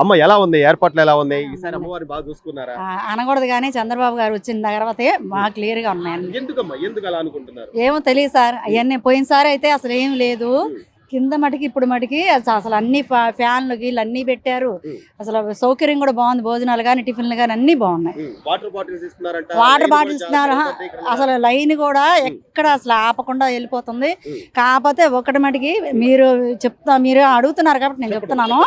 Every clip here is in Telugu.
అమ్మ ఎలా ఉంది? ఏర్పాట్లు ఎలా ఉన్నాయి? ఈసారి అమ్మవారిని బాగా చూసుకున్నారా? అనకూడదు కానీ చంద్రబాబు గారు వచ్చిన తర్వాతే బాగా క్లియర్ గా ఉన్నాయండి. ఎందుకమ్మా? ఎందుకు అలా అనుకుంటున్నారు? ఏమో తెలియదు సార్. అవన్నీ పోయినసారి అయితే అసలు ఏం లేదు. కింద మటుకి ఇప్పుడు మటుకి అసలు అన్ని ఫ్యాన్లు గీళ్ళు అన్ని పెట్టారు. అసలు సౌకర్యం కూడా బాగుంది. భోజనాలు కానీ టిఫిన్లు కానీ అన్ని బాగున్నాయి. వాటర్ బాటిల్స్ ఇస్తున్నారంట. వాటర్ బాటిల్స్ ఇస్తున్నారు. అసలు లైన్ కూడా ఎక్కడ అసలు ఆపకుండా వెళ్ళిపోతుంది. కాకపోతే ఒకటి మటుకి మీరు అడుగుతున్నారు కాబట్టి నేను చెప్తున్నాను.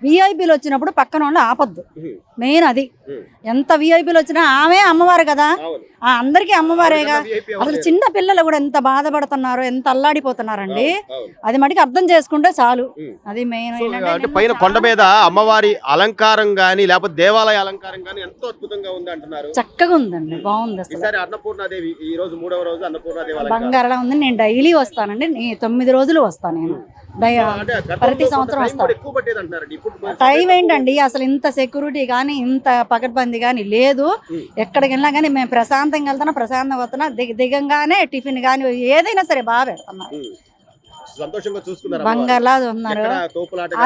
విఐపీలు వచ్చినప్పుడు పక్కన వాళ్ళు ఆపద్దు. మెయిన్ అది. ఎంత విఐపీలు వచ్చినా ఆమె అమ్మవారు కదా, అందరికీ అమ్మవారేగా. అసలు చిన్న పిల్లలు కూడా ఎంత బాధపడుతున్నారు, ఎంత అల్లాడిపోతున్నారండి. అది మటుకు అర్థం చేసుకుంటే చాలు. అది మెయిన్. పైన కొండ మీద అమ్మవారి అలంకారం గానీ లేకపోతే దేవాలయ అలంకారం గానీ ఎంతో అద్భుతంగా ఉంది అంటున్నారు. చక్కగా ఉందండి, బాగుంది. అసలు అన్నపూర్ణాదేవి ఈ రోజు 3వ రోజు అన్నపూర్ణాదేవి బంగారం ఉంది. నేను డైలీ వస్తానండి. 9 రోజులు వస్తాను నేను. ప్రతి సంవత్సరం వస్తాను. టైం ఏంటండి, అసలు ఇంత సెక్యూరిటీ కానీ ఇంత పకడ్బందీ కానీ లేదు. ఎక్కడికి వెళ్ళినా కానీ మేము ప్రశాంతంగా వెళ్తున్నా, ప్రశాంతంగా వస్తున్నా. దిగంగానే టిఫిన్ కానీ ఏదైనా సరే బాగా పెడుతున్నారు. బంగారులా ఉన్నారు.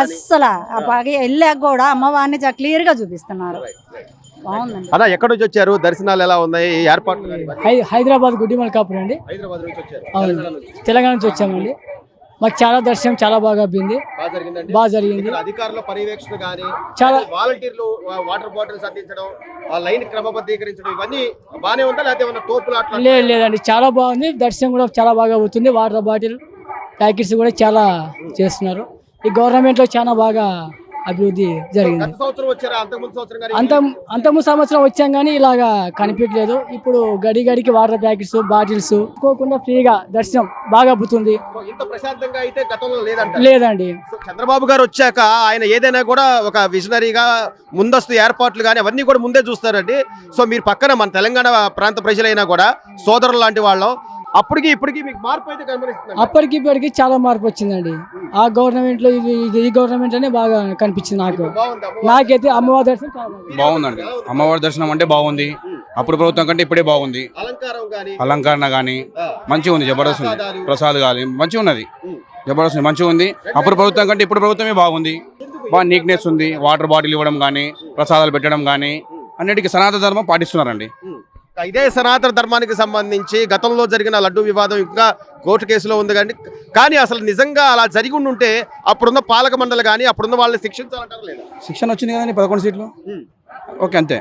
అస్సలు వెళ్ళాక కూడా అమ్మవారిని క్లియర్ గా చూపిస్తున్నారు. బాగుందండి. అలా ఎక్కడి నుంచి వచ్చారు? దర్శనాలు ఎలా ఉన్నాయి? ఏర్పాట్లు? హైదరాబాద్ గుడ్డిమల్కాపురం అండి. తెలంగాణ నుంచి వచ్చామండి. మాకు చాలా దర్శనం చాలా బాగా అబ్బింది, బాగా జరిగింది. అధికారుల పర్యవేక్షణ గానీ, చాలా వాలంటీర్లు వాటర్ బాటిల్స్ అందించడం, లైన్ క్రమబద్ధీకరించడం ఇవన్నీ బానే ఉందా లేకపోతే ఏమన్నా తోపులాట? లేదండి, చాలా బాగుంది. దర్శనం కూడా చాలా బాగా అవుతుంది. వాటర్ బాటిల్ ప్యాకెట్స్ కూడా చాలా చేస్తున్నారు. ఈ గవర్నమెంట్ లో చాలా బాగా అభివృద్ధి జరిగింది. అంతకుముందు సంవత్సరం వచ్చాం కానీ ఇలాగా కనిపించలేదు. ఇప్పుడు గడికి వాటర్ ప్యాకెట్స్ బాటిల్స్ కోకుండా ఫ్రీగా దర్శనం బాగా అబ్బుతుంది. లేదండి, చంద్రబాబు గారు వచ్చాక ఆయన ఏదైనా కూడా ఒక విజనరీగా ముందస్తు ఏర్పాట్లు కానీ అవన్నీ కూడా ముందే చూస్తారండి. సో మీరు పక్కన మన తెలంగాణ ప్రాంత ప్రజలైనా కూడా సోదరులు లాంటి వాళ్ళం. అప్పటికి ఇప్పటికి మీకు మార్పు అయితే కనిపిస్తుంది. అప్పటికి ఇప్పటికి చాలా మార్పు వచ్చిందండి. ఆ గవర్నమెంట్ లో ఈ గవర్నమెంట్ అనే బాగా కనిపించింది నాకైతే. అమ్మవారి దర్శనం బాగుందండి. అమ్మవారి దర్శనం అంటే బాగుంది. అప్పుడు ప్రభుత్వం కంటే ఇప్పుడే బాగుంది. అలంకరణ గానీ మంచిగా ఉంది, జబర్దస్త్ ఉంది. ప్రసాద్ గానీ మంచిగా ఉన్నది, జబర్దస్త్ మంచిగా ఉంది. అప్పుడు ప్రభుత్వం కంటే ఇప్పుడు ప్రభుత్వమే బాగుంది. బాగా నీట్నెస్ ఉంది. వాటర్ బాటిల్ ఇవ్వడం కానీ, ప్రసాదాలు పెట్టడం కానీ అన్నిటికీ సనాతన ధర్మం పాటిస్తున్నారండి. ఇదే సనాతన ధర్మానికి సంబంధించి గతంలో జరిగిన లడ్డు వివాదం ఇంకా కోర్టు కేసులో ఉంది. కానీ అసలు నిజంగా అలా జరిగి ఉంటే అప్పుడున్న పాలక మండలి కానీ అప్పుడున్న వాళ్ళని శిక్షించాలంటారు లేదా? శిక్షణ వచ్చింది కదండి, 11 సీట్లు. ఓకే, అంతే.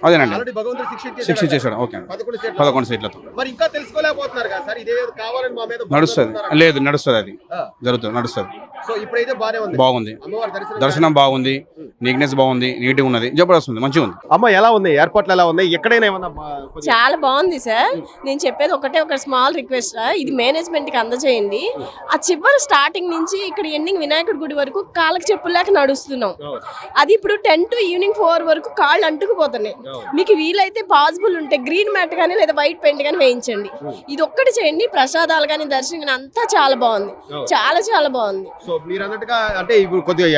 అదేనండి, శిక్ష చేశాడు. ఓకే, 11 సీట్లతో నడుస్తుంది. లేదు, నడుస్తుంది. అది జరుగుతుంది, నడుస్తుంది. బాగుంది, దర్శనం బాగుంది, నీట్నెస్ బాగుంది, నీట్గా ఉన్నది, జబర్దస్త్ ఉంది, మంచిగా ఉంది. అమ్మ ఎలా ఉంది? ఏర్పాట్లు ఎలా ఉన్నాయి? ఎక్కడైనా చాలా బాగుంది సార్. నేను చెప్పేది ఒక స్మాల్ రిక్వెస్ట్. ఇది మేనేజ్మెంట్ కి అందజేయండి. ఆ చివరి స్టార్టింగ్ నుంచి ఇక్కడ ఎండింగ్ వినాయకుడి గుడి వరకు కాళ్ళకి చెప్పులేక నడుస్తున్నాం. అది ఇప్పుడు 10 to ఈవినింగ్ 4 వరకు కాళ్ళు అంటుకుపోతున్నాయి. మీకు వీలైతే పాసిబుల్ ఉంటే గ్రీన్ మ్యాట్ కానీ లేదా వైట్ పెయింట్ కానీ వేయించండి. ఇది ఒక్కటి చేయండి. ప్రసాదాలు కానీ దర్శనం కానీ అంతా చాలా బాగుంది, చాలా చాలా బాగుంది. సో మీరు అన్నట్టుగా అంటే ఇప్పుడు కొద్దిగా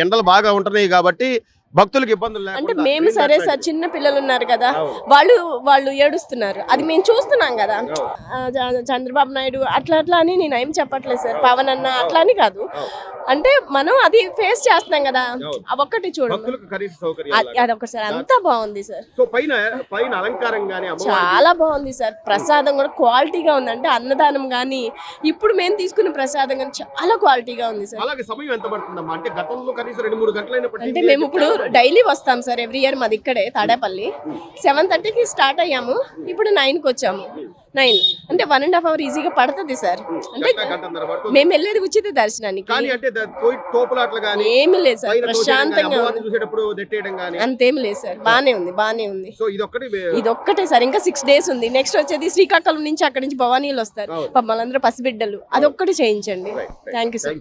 ఎండలు బాగా ఉంటున్నాయి కాబట్టి భక్తులకు ఇబ్బందులు అంటే మేము సరే సార్, చిన్న పిల్లలు ఉన్నారు కదా, వాళ్ళు ఏడుస్తున్నారు. అది మేము చూస్తున్నాం కదా. చంద్రబాబు నాయుడు అట్లా అని నేను ఏం చెప్పట్లేదు సార్. పవన్ అన్న అట్లా అని కాదు, అంటే మనం అది ఫేస్ చేస్తున్నాం కదా. ఒక్కటి చూడండి, అదొకసారి అంతా బాగుంది సార్. చాలా బాగుంది సార్. ప్రసాదం కూడా క్వాలిటీగా ఉంది. అంటే అన్నదానం గానీ ఇప్పుడు మేము తీసుకున్న ప్రసాదం కానీ చాలా క్వాలిటీగా ఉంది సార్. అంటే మేము ఇప్పుడు డైలీ వస్తాం సార్. ఎవ్రీ ఇయర్ మాది ఇక్కడే తాడేపల్లి. 7:30కి స్టార్ట్ అయ్యాము, ఇప్పుడు 9కి వచ్చాము. 9 అంటే 1.5 hour ఈజీగా పడుతుంది సార్. అంటే మేము వెళ్ళేది ఉచిత దర్శనానికి. ఏమి లేదు సార్, ప్రశాంతంగా అంతేమి లేదు సార్. బానే ఉంది. ఇది ఒక్కటే సార్. ఇంకా 6 days ఉంది. నెక్స్ట్ వచ్చేది శ్రీకాకుళం నుంచి, అక్కడి నుంచి భవానీలు వస్తారు. మళ్ళందరూ పసిబిడ్డలు. అదొక్కటి చేయించండి. Thank you sir.